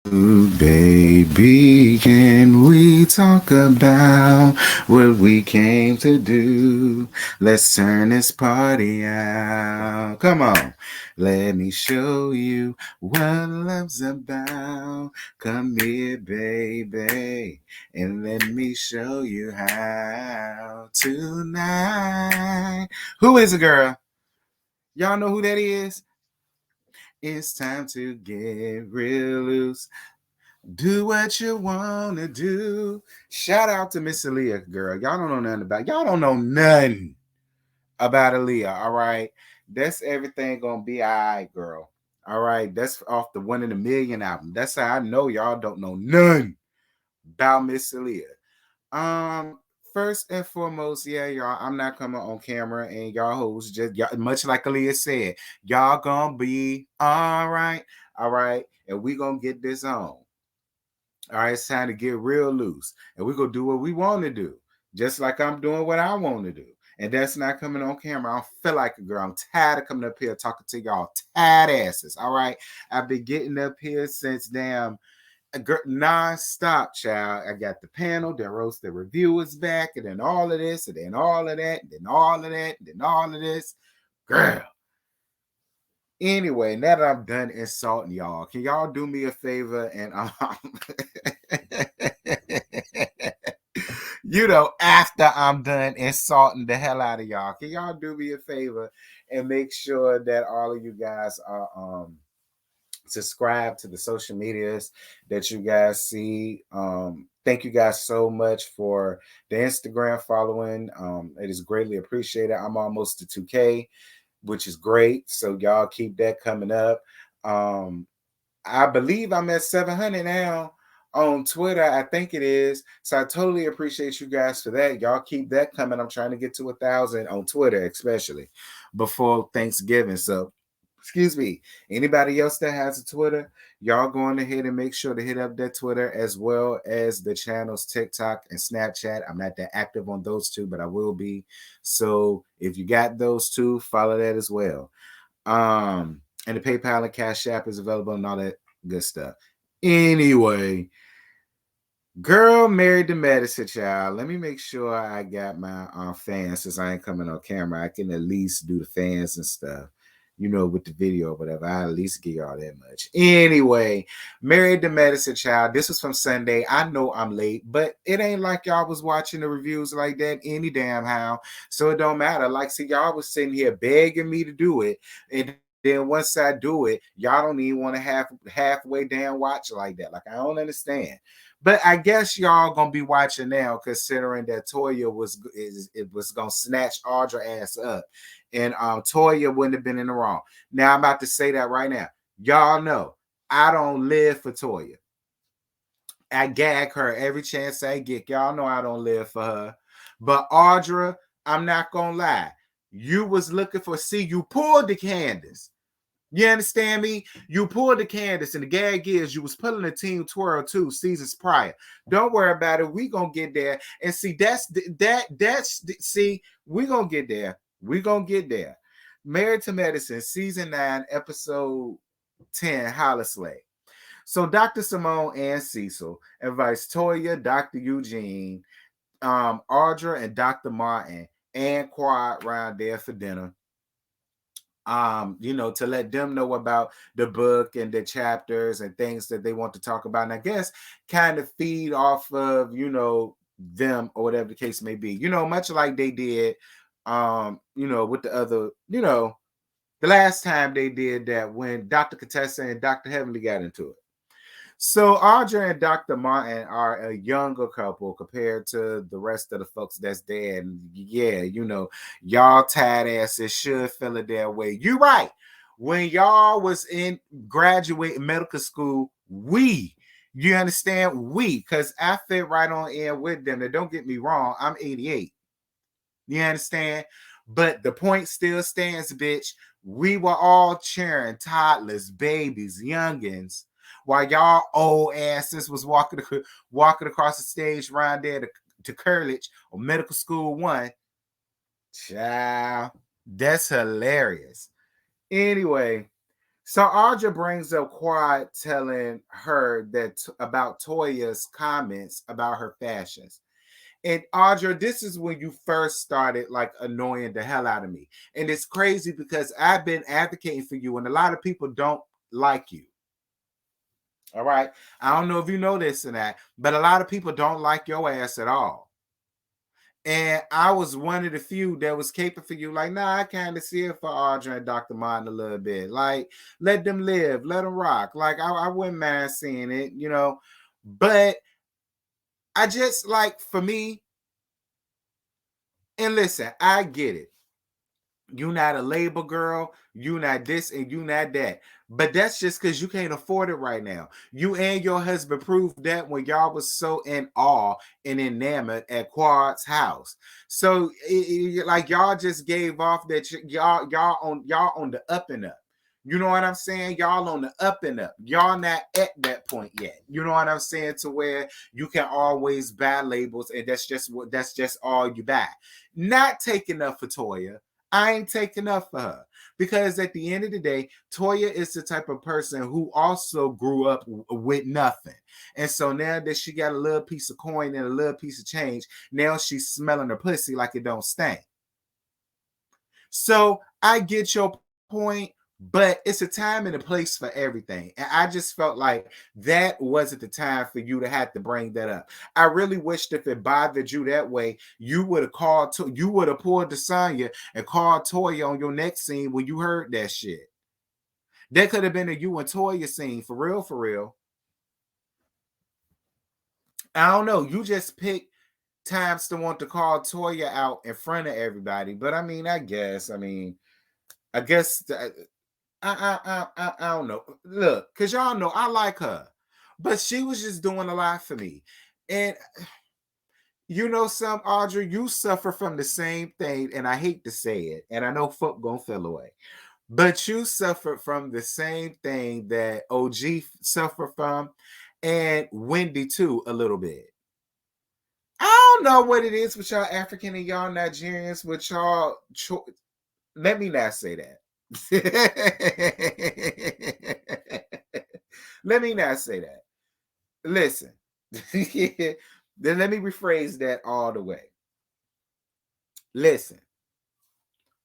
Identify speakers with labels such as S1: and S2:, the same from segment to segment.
S1: Baby, can we talk about what we came to do? Let's turn this party out. Come on, let me show you what love's about. Come here, baby, and let me show you how tonight. Who is it, girl? Y'all know who that is? It's time to get real loose. Do what you wanna do. Shout out to Miss Aaliyah, girl. Y'all don't know nothing about Aaliyah, all right? That's everything gonna be all right, girl. All right, that's off the 1 in a Million album. That's how I know y'all don't know none about Miss Aaliyah. Um, First and foremost, yeah, y'all, I'm not coming on camera, and y'all hoes just y'all, much like Aaliyah said, y'all gonna be all right, and we gonna get this on. All right, it's time to get real loose. And we're going to do what we want to do, just like I'm doing what I want to do. And that's not coming on camera. I don't feel like a girl. I'm tired of coming up here talking to y'all tired asses. All right. I've been getting up here since damn non-stop, child. I got the panel, then roast the reviewers back, and then all of this, and then all of that, and then all of that, and then all of this. Girl. Anyway, now that I'm done insulting y'all, can y'all do me a favor and after I'm done insulting the hell out of y'all, can y'all do me a favor and make sure that all of you guys are subscribe to the social medias that you guys see. Thank you guys so much for the Instagram following. It is greatly appreciated. I'm almost to 2K, which is great. So y'all keep that coming up. I believe I'm at 700 now on Twitter. I think it is. So I totally appreciate you guys for that. Y'all keep that coming. I'm trying to get to 1,000 on Twitter, especially before Thanksgiving. So excuse me, anybody else that has a Twitter, y'all go on ahead and make sure to hit up that Twitter as well as the channels TikTok and Snapchat. I'm not that active on those two, but I will be. So if you got those two, follow that as well. And the PayPal and Cash App is available and all that good stuff. Anyway, girl married to medicine, child. Let me make sure I got my fans since I ain't coming on camera. I can at least do the fans and stuff, with the video or whatever. I at least give y'all that much. Anyway, married to medicine, child. This was from Sunday. I know I'm late, but it ain't like y'all was watching the reviews like that any damn how. So it don't matter. Like, see, y'all was sitting here begging me to do it. And then once I do it, y'all don't even want to halfway down watch like that. Like, I don't understand. But I guess y'all gonna be watching now, considering that Toya was gonna snatch Audra ass up, and Toya wouldn't have been in the wrong. Now I'm about to say that right now. Y'all know I don't live for Toya. I gag her every chance I get. Y'all know I don't live for her. But Audra, I'm not gonna lie. You was looking for. See, you pulled the Candace. You understand me? You pulled the Candace, and the gag is you was pulling the Team Twirl too seasons prior. Don't worry about it. We gonna get there. And see, we gonna get there. We gonna get there. Married to Medicine, season 9, episode 10, Holi-slay. So Dr. Simone and Cecil invites Toya, Dr. Eugene, Audra, and Dr. Martin and Quad round there for dinner. To let them know about the book and the chapters and things that they want to talk about. And I guess kind of feed off of, them or whatever the case may be. Much like they did, with the other, the last time they did that when Dr. Contessa and Dr. Heavenly got into it. So Audra and Dr. Martin are a younger couple compared to the rest of the folks that's there. And yeah, y'all tired asses should feel it their way. You right. When y'all was in graduate medical school, you understand? Because I fit right on in with them. Now, don't get me wrong, I'm 88. You understand? But the point still stands, bitch. We were all cheering toddlers, babies, youngins, while y'all old asses was walking across the stage around there to Courage or Medical School 1. Child, that's hilarious. Anyway, So Audra brings up Quad telling her that about Toya's comments about her fashions. And Audra, this is when you first started like annoying the hell out of me. And it's crazy because I've been advocating for you, and a lot of people don't like you. All right. I don't know if you know this or not, but a lot of people don't like your ass at all. And I was one of the few that was capable for you. Like, nah, I kind of see it for Audra and Dr. Martin a little bit. Like, let them live, let them rock. Like, I wouldn't mind seeing it, you know. But I just like, for me, and listen, I get it. You not a label girl, you not this and you not that. But that's just because you can't afford it right now. You and your husband proved that when y'all was so in awe and enamored at Quad's house. So like y'all just gave off that y'all on the up and up. You know what I'm saying? Y'all on the up and up. Y'all not at that point yet. You know what I'm saying? To where you can always buy labels and that's just all you buy. Not taking up for Toya. I ain't taking up for her because at the end of the day, Toya is the type of person who also grew up with nothing. And so now that she got a little piece of coin and a little piece of change, now she's smelling her pussy like it don't stink. So I get your point, but it's a time and a place for everything. And I just felt like that wasn't the time for you to have to bring that up. I really wished if it bothered you that way, you would have you would have pulled the Sonya and called Toya on your next scene when you heard that shit. That could have been a you and Toya scene, for real, for real. I don't know. You just picked times to want to call Toya out in front of everybody. But I mean, I guess I don't know. Look, cause y'all know I like her, but she was just doing a lot for me. And you know, some Audrey, you suffer from the same thing, and I hate to say it, and I know folk gonna feel away, but you suffered from the same thing that OG suffered from, and Wendy too, a little bit. I don't know what it is with y'all African and y'all Nigerians, with y'all. Let me not say that. Let me not say that. Listen, then let me rephrase that all the way. Listen,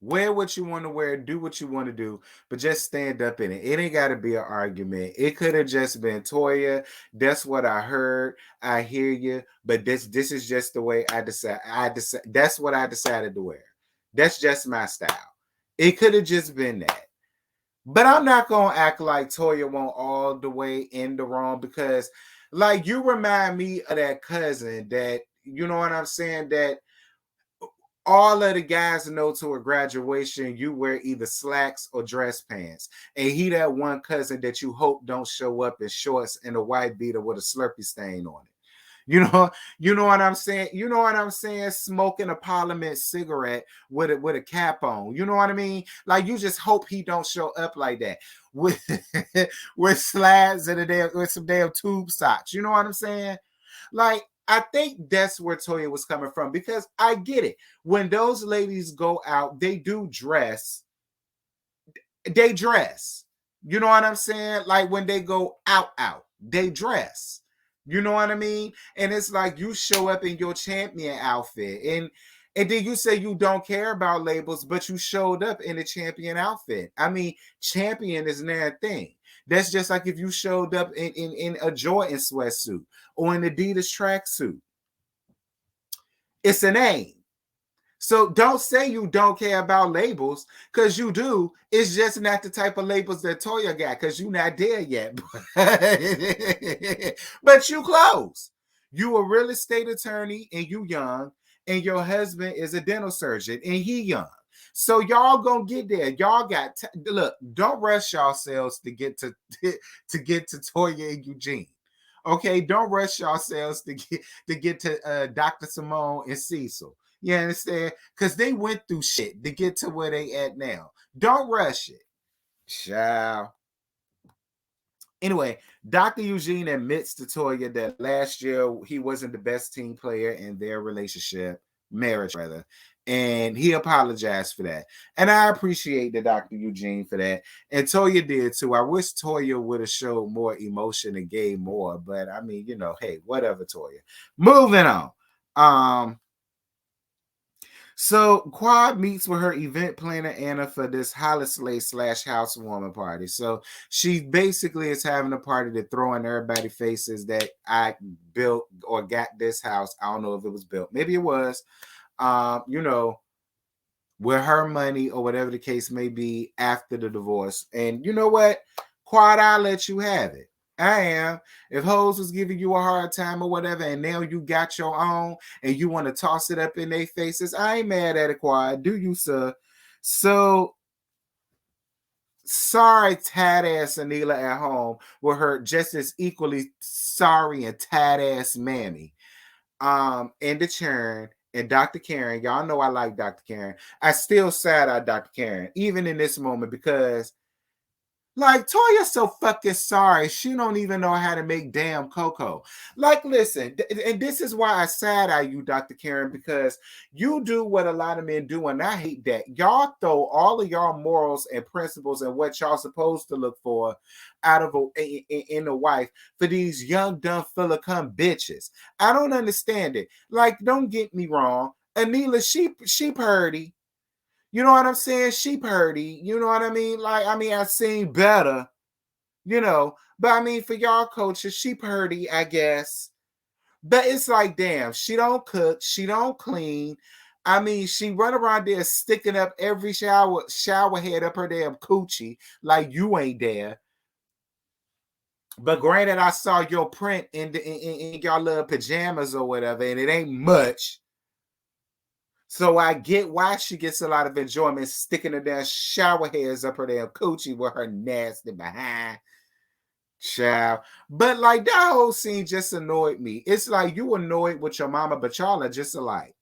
S1: wear what you want to wear, do what you want to do, but just stand up in it. It ain't got to be an argument. It could have just been Toya. That's what I heard. I hear you, but this is just the way I decide. That's what I decided to wear. That's just my style. It could have just been that. But I'm not gonna act like Toya won't all the way in the wrong because, like, you remind me of that cousin that you know what I'm saying. That all of the guys know to a graduation, you wear either slacks or dress pants, and he that one cousin that you hope don't show up in shorts and a white beater with a Slurpee stain on it. You know what I'm saying. You know what I'm saying. Smoking a Parliament cigarette with a cap on. You know what I mean. Like you just hope he don't show up like that with with slides and with some damn tube socks. You know what I'm saying. Like I think that's where Toya was coming from because I get it. When those ladies go out, they do dress. They dress. You know what I'm saying? Like when they go out, they dress. You know what I mean? And it's like you show up in your champion outfit and then you say you don't care about labels, but you showed up in a champion outfit. I mean, champion is not a thing. That's just like if you showed up in a Jordan sweatsuit or an Adidas tracksuit. It's a name. So don't say you don't care about labels because you do. It's just not the type of labels that Toya got because you're not there yet. But you close. You a real estate attorney and you young, and your husband is a dental surgeon and he young. So y'all gonna get there. Y'all got look. Don't rush yourselves to get to get to Toya and Eugene. Okay, don't rush yourselves to get to Dr. Simone and Cecil. You understand? Because they went through shit to get to where they at now. Don't rush it. Ciao. Anyway, Dr. Eugene admits to Toya that last year he wasn't the best team player in their relationship, marriage rather, And he apologized for that. And I appreciate the Dr. Eugene for that. And Toya did too. I wish Toya would have showed more emotion and gave more. But I mean, you know, hey, whatever, Toya. Moving on. So Quad meets with her event planner Anna for this Holi-slay / housewarming party. So she basically is having a party to throw in everybody's faces that I built or got this house. I don't know if it was built. Maybe it was. You know, with her money or whatever the case may be after the divorce. And you know what? Quad, I'll let you have it. I am. If hoes was giving you a hard time or whatever, and now you got your own and you want to toss it up in their faces, I ain't mad at it, Quad. Do you, sir? So sorry, tad ass Anila at home with her just as equally sorry and tad ass mammy. And the churn. And Dr. Karen, y'all know I like Dr. Karen. I still sad at Dr. Karen, even in this moment, because like Toya's so fucking sorry. She don't even know how to make damn cocoa. Like, listen, and this is why I sad at you, Dr. Karen, because you do what a lot of men do, and I hate that. Y'all throw all of y'all morals and principles and what y'all supposed to look for out of in a wife for these young, dumb, full of cum bitches. I don't understand it. Like, don't get me wrong. Anila, she purdy. You know what I'm saying? She purdy. You know what I mean? Like, I mean, I've seen better, you know. But I mean, for y'all coaches, she purdy, I guess. But it's like, damn, she don't cook. She don't clean. I mean, she run around there sticking up every shower head up her damn coochie like you ain't there. But granted, I saw your print in y'all little pajamas or whatever, and it ain't much. So I get why she gets a lot of enjoyment sticking her damn shower heads up her damn coochie with her nasty behind. Child. But like that whole scene just annoyed me. It's like you annoyed with your mama, but y'all are just alike.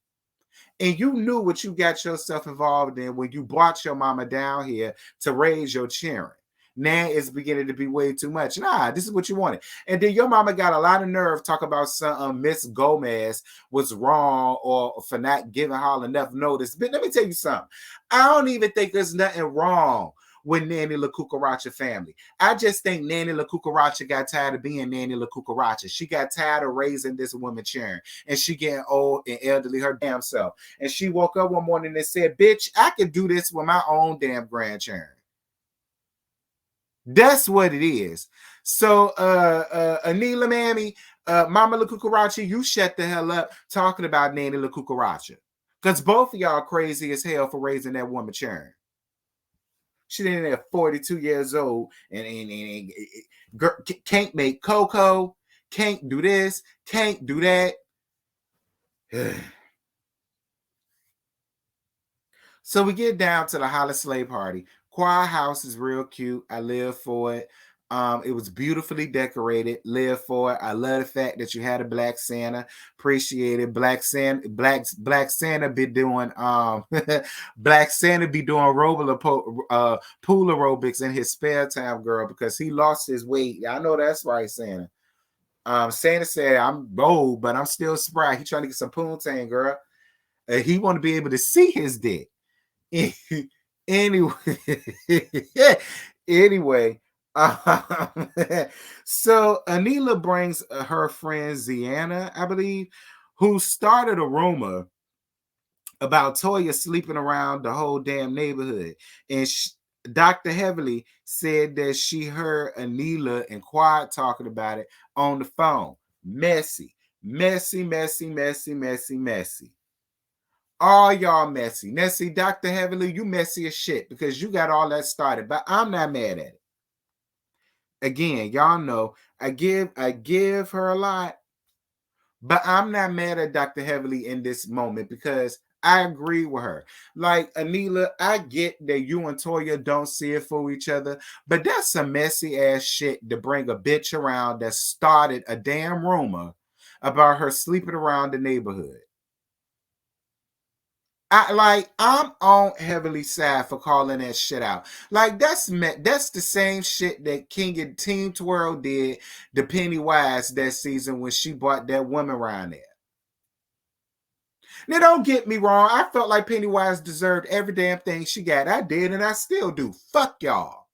S1: And you knew what you got yourself involved in when you brought your mama down here to raise your children. Now it's beginning to be way too much. Nah, this is what you wanted. And then your mama got a lot of nerve talk about some Miss Gomez was wrong or for not giving her enough notice. But let me tell you something. I don't even think there's nothing wrong with Nanny La Cucaracha family. I just think Nanny La Cucaracha got tired of being Nanny La Cucaracha. She got tired of raising this woman children, and she getting old and elderly her damn self. And she woke up one morning and said, bitch, I can do this with my own damn grandchildren. That's what it is. So Anila Mammy, Mama La Cucaracha, you shut the hell up talking about Nanny La Cucaracha. Because both of y'all crazy as hell for raising that woman children. She didn't at 42 years old and can't make cocoa, can't do this, can't do that. So we get down to the Holi-slay party. Choir house is real cute. I live for it. It was beautifully decorated. Live for it. I love the fact that you had a Black Santa. Appreciate it. Black Santa be doing Black Santa be doing pool aerobics in his spare time, girl, because he lost his weight. I know that's right, Santa. Santa said, I'm bold, but I'm still spry. He trying to get some poontang, girl. He want to be able to see his dick. Anyway, anyway, so Anila brings her friend Ziana, I believe, who started a rumor about Toya sleeping around the whole damn neighborhood. And Dr. Heavily said that she heard Anila and Quad talking about it on the phone. Messy, messy, messy, messy, messy, messy. All y'all messy. Now, see, Dr. Heavily, you messy as shit because you got all that started, but I'm not mad at it. Again, y'all know I give her a lot, but I'm not mad at Dr. Heavily in this moment because I agree with her. Like, Anila, I get that you and Toya don't see it for each other, but that's some messy ass shit to bring a bitch around that started a damn rumor about her sleeping around the neighborhood. I'm on Heavily side for calling that shit out. Like that's the same shit that King and Team Twirl did to Pennywise that season when she brought that woman around there. Now, don't get me wrong. I felt like Pennywise deserved every damn thing she got. I did, and I still do. Fuck y'all.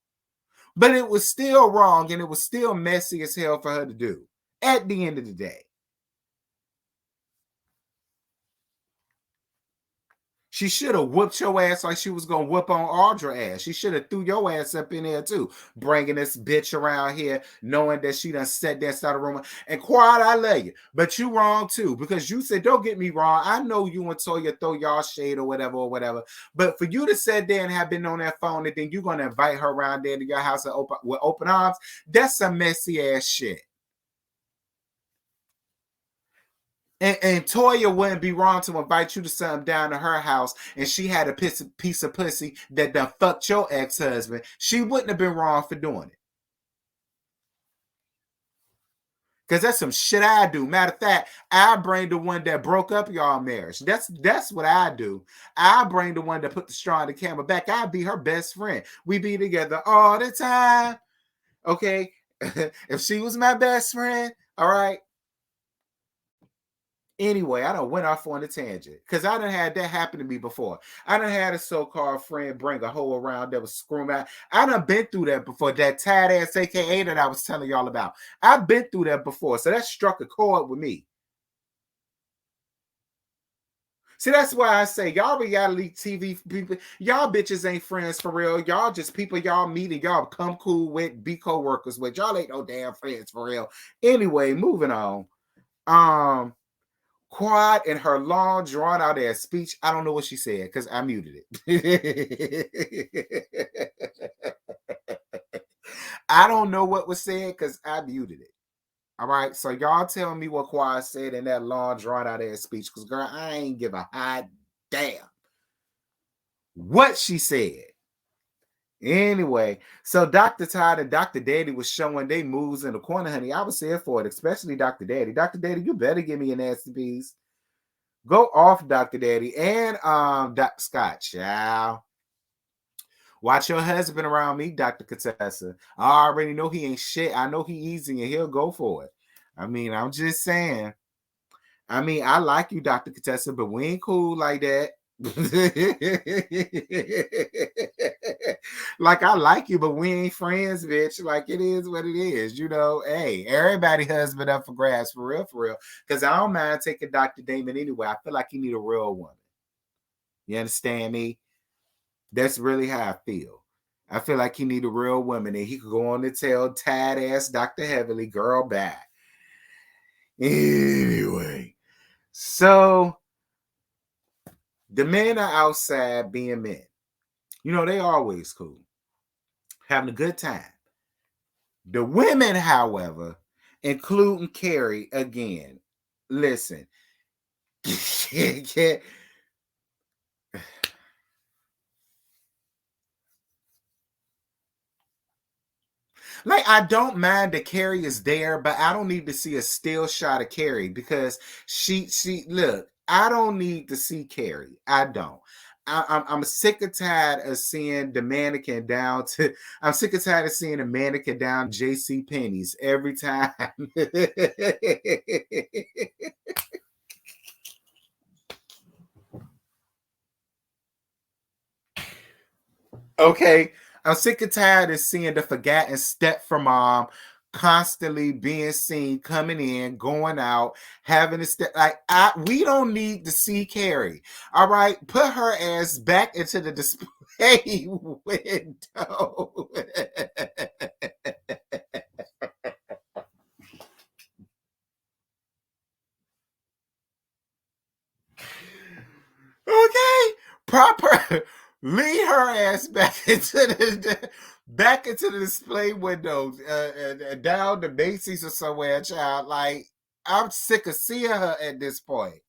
S1: But it was still wrong, and it was still messy as hell for her to do at the end of the day. She should have whooped your ass like she was going to whoop on Audra ass. She should have threw your ass up in there too. Bringing this bitch around here, knowing that she done sat there and started rumor. And Quad, I love you. But you wrong too. Because you said, don't get me wrong. I know you and Toya throw y'all shade or whatever. But for you to sit there and have been on that phone and then you're going to invite her around there to your house with open arms, that's some messy ass shit. And Toya wouldn't be wrong to invite you to something down to her house, and she had a piece of pussy that done fucked your ex-husband. She wouldn't have been wrong for doing it. Because that's some shit I do. Matter of fact, I bring the one that broke up y'all marriage. That's what I do. I bring the one that put the straw in the camera back. I be her best friend. We be together all the time. Okay? If she was my best friend, all right. Anyway, I done went off on a tangent because I done had that happen to me before. I done had a so-called friend bring a hoe around that was screwing out. I done been through that before. That tight ass AKA that I was telling y'all about. I've been through that before. So that struck a chord with me. See, that's why I say y'all reality TV people, y'all bitches ain't friends for real. Y'all just people y'all meet and y'all come cool with, be co-workers with. Y'all ain't no damn friends for real. Anyway, moving on. Quad in her long, drawn out ass speech. I don't know what she said because I muted it. I don't know what was said because I muted it. All right. So y'all tell me what Quad said in that long, drawn out ass speech. Because girl, I ain't give a hot damn what she said. Anyway, so Dr. Todd and Dr. Daddy was showing they moves in the corner, honey. I was here for it, especially Dr. Daddy. Dr. Daddy, you better give me a nasty piece. Go off, Dr. Daddy. And Dr. Scott, child. Watch your husband around me, Dr. Contessa. I already know he ain't shit. I know he easy and he'll go for it. I mean, I'm just saying. I mean, I like you, Dr. Contessa, but we ain't cool like that. Like I like you, but we ain't friends, bitch. Like it is what it is, you know. Hey, everybody husband up for grabs, for real. Because I don't mind taking Dr. Damon anyway. I feel like he need a real woman. You understand me? That's really how I feel. I feel like he need a real woman, and he could go on to tell tad ass Dr. Heavenly, girl, back. Anyway, so the men are outside being men. You know, they always cool. Having a good time. The women, however, including Carrie, again, listen. Like, I don't mind that Carrie is there, but I don't need to see a still shot of Carrie because she look, I don't need to see Carrie. I don't. I'm sick and tired of seeing the mannequin down to. I'm sick and tired of seeing the mannequin down J.C. Penney's every time. Okay, I'm sick and tired of seeing the forgotten step from mom constantly being seen coming in, going out, having to step we don't need to see Carrie. All right, put her ass back into the display window. Okay, proper. Lead her ass back into the display window, down to Macy's or somewhere, child. Like I'm sick of seeing her at this point.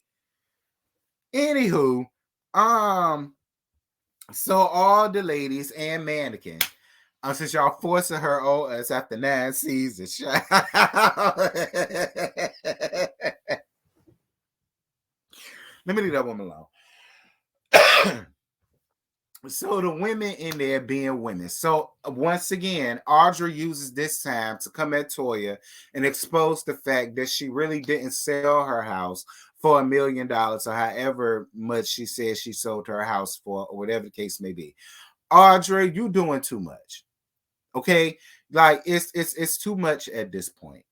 S1: Anywho, so all the ladies and mannequin, since y'all forcing her on us after 9 seasons, child. Let me leave that woman alone. So the women in there being women. So once again, Audra uses this time to come at Toya and expose the fact that she really didn't sell her house for $1 million or however much she says she sold her house for, or whatever the case may be. Audra, you doing too much. Okay? Like it's too much at this point.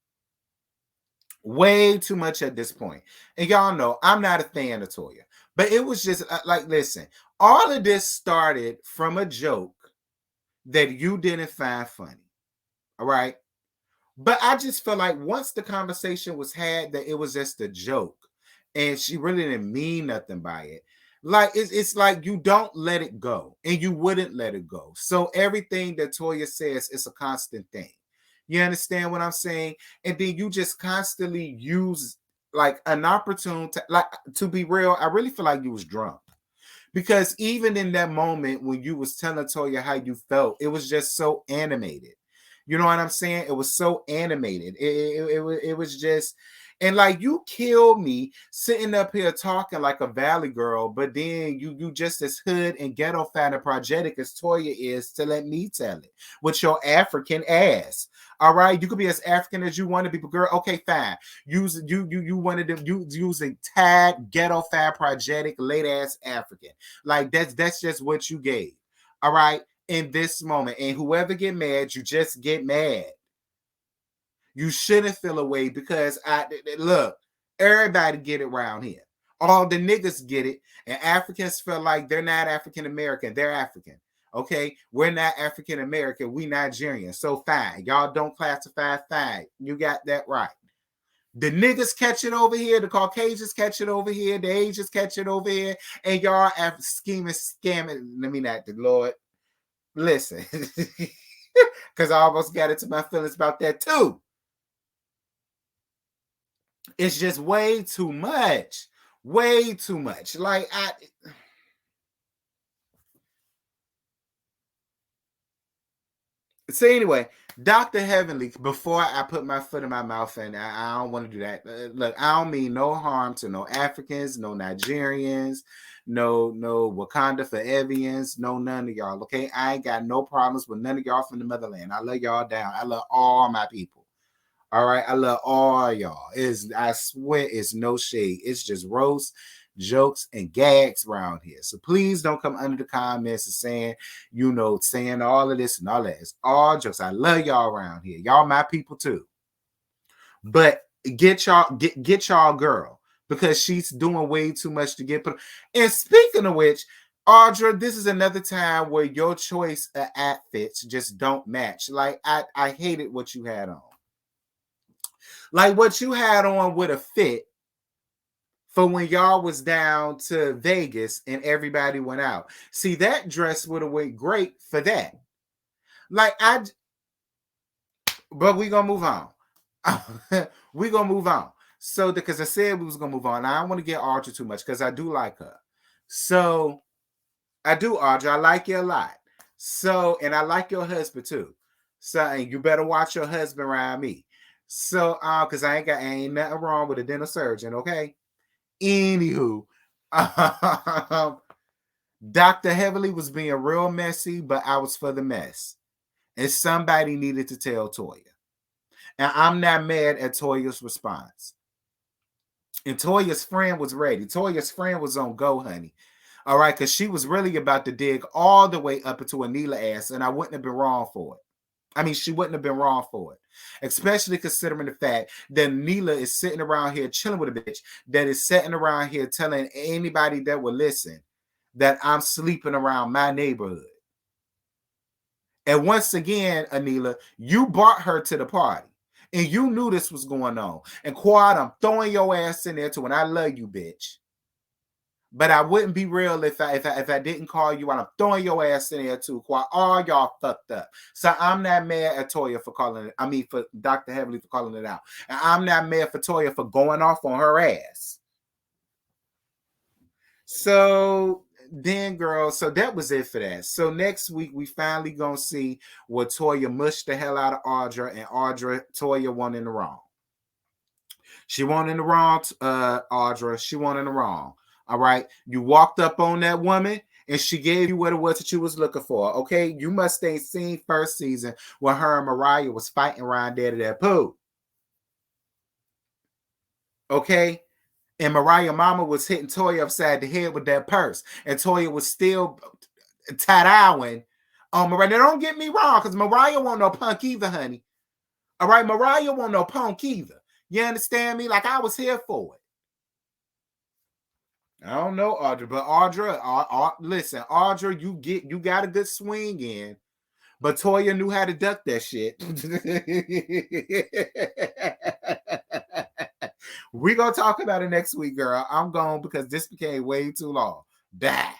S1: Way too much at this point. And y'all know I'm not a fan of Toya. But it was just like, listen, all of this started from a joke that you didn't find funny. All right. But I just feel like once the conversation was had, that it was just a joke and she really didn't mean nothing by it. Like it's like you don't let it go, and you wouldn't let it go. So everything that Toya says is a constant thing. You understand what I'm saying? And then you just constantly use like an opportunity to, like, to be real, I really feel like you was drunk. Because even in that moment when you was telling Toya how you felt, it was just so animated. You know what I'm saying? It was so animated. It was just, and like you killed me sitting up here talking like a valley girl, but then you just as hood and ghetto fan and projectic as Toya is to let me tell it with your African ass. All right, you could be as African as you want to be, but girl, okay, fine. You wanted to using tag ghetto fan projectic late ass African. Like that's just what you gave. All right, in this moment, and whoever get mad, you just get mad. You shouldn't feel away because look, everybody get it around here. All the niggas get it, and Africans feel like they're not African American. They're African. Okay, we're not African American. We Nigerian. So fine, y'all don't classify. Fine, you got that right. The niggas catch it over here. The Caucasians catch it over here. The Asians catch it over here, and y'all scheming, scamming. Let me not, the Lord. Listen, because I almost got into my feelings about that too. It's just way too much. Way too much. Like so anyway, Dr. Heavenly, before I put my foot in my mouth, and I don't want to do that. Look, I don't mean no harm to no Africans, no Nigerians, no Wakanda forevians, no none of y'all. Okay, I ain't got no problems with none of y'all from the motherland. I love y'all down. I love all my people. All right, I love all y'all. I swear it's no shade. It's just roast, jokes, and gags around here. So please don't come under the comments and saying, saying all of this and all that. It's all jokes. I love y'all around here. Y'all my people too. But get y'all girl, because she's doing way too much to get put. And speaking of which, Audra, this is another time where your choice of outfits just don't match. Like I hated what you had on. Like what you had on would have fit for when y'all was down to Vegas and everybody went out. See, that dress would have went great for that. But we gonna move on. We gonna move on. So because I said we was gonna move on. I don't want to get Audra too much because I do like her. So I do, Audra. I like you a lot. So, and I like your husband too. So, and you better watch your husband around me. So, because ain't nothing wrong with a dental surgeon, okay? Anywho, Dr. Heavily was being real messy, but I was for the mess. And somebody needed to tell Toya. And I'm not mad at Toya's response. And Toya's friend was ready. Toya's friend was on go, honey. All right, because she was really about to dig all the way up into Anila ass, and I wouldn't have been wrong for it. I mean, she wouldn't have been wrong for it, especially considering the fact that Neela is sitting around here chilling with a bitch that is sitting around here telling anybody that will listen that I'm sleeping around my neighborhood. And once again, Anila, you brought her to the party, and you knew this was going on. And Quad, I'm throwing your ass in there too, and I love you, bitch. But I wouldn't be real if I didn't call you out. I'm throwing your ass in there too. Quite all y'all fucked up. So I'm not mad at Toya for calling it. I mean, for Dr. Heavily for calling it out. And I'm not mad for Toya for going off on her ass. So then, girl, so that was it for that. So next week, we finally gonna see what Toya mushed the hell out of Audra, and Toya won in the wrong. She won in the wrong, Audra. She won in the wrong. All right. You walked up on that woman and she gave you what it was that you was looking for. Okay. You must have seen first season where her and Mariah was fighting around there to that pool. Okay. And Mariah mama was hitting Toya upside the head with that purse. And Toya was still tat-owing on Mariah. Now, don't get me wrong, because Mariah won't no punk either, honey. All right, Mariah won't no punk either. You understand me? Like, I was here for it. I don't know, Audra, but Audra, listen, Audra, you got a good swing in, but Toya knew how to duck that shit. We're gonna talk about it next week, girl. I'm gone because this became way too long. Bye.